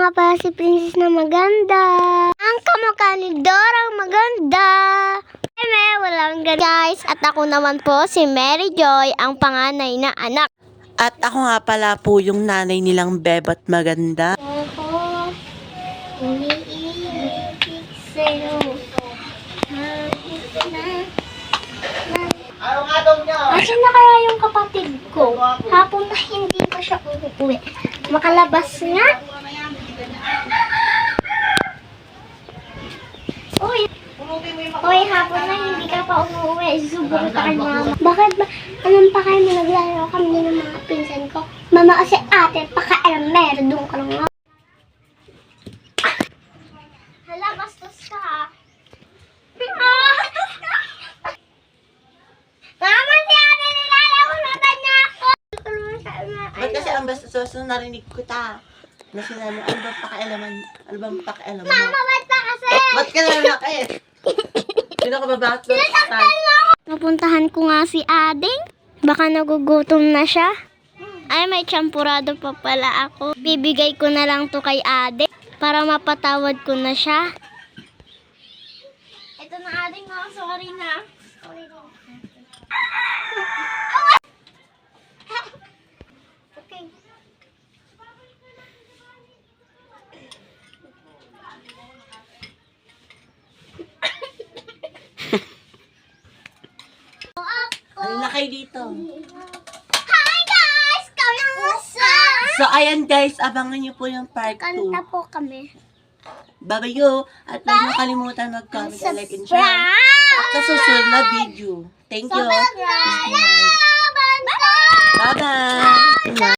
nga pala si Princess na maganda. Ang kamukha ni Dorang maganda. Walang ganun. Guys, at ako naman po si Mary Joy, ang panganay na anak. At ako nga pala po yung nanay nilang Bebot maganda. Ako, umiibig sa'yo. Asan na kaya yung kapatid ko? Hapon na hindi pa siya uuwi. Makalabas nga. Uy, hapon na hindi ka pa umuwi. Susubukan ka kay mama. Bakit ba? Anong pa kayo naglalaro kami ng mga pinsan ko? Mama kasi ate, pakailang meron. Doon ka lang nga. Hala, bastos ka ha. Mama, si ate nilalamunan niya ako. Ba't kasi ang bastos na narinig ko ta? Na sinabi, ano bang pakialaman? Ano bang pakialaman mo? Mama, ba't ba kasi? Ba't ka naman Sino ka ba bakit? Napuntahan ko nga si Ading. Baka nagugutom na siya. Ay, may champurado pa pala ako. Bibigay ko na lang to kay Ading para mapatawad ko na siya. Ito na Ading, no? Sorry na. Sorry na. Okay. Ano na kayo dito? Hi guys! Kamusta? So, ayan guys, abangan niyo po yung part 2. Kanta po kami. Babayo! At huwag niyo kalimutan mag-comment, like, and share. At sa susunod na video. Thank you. Subscribe! Bye-bye!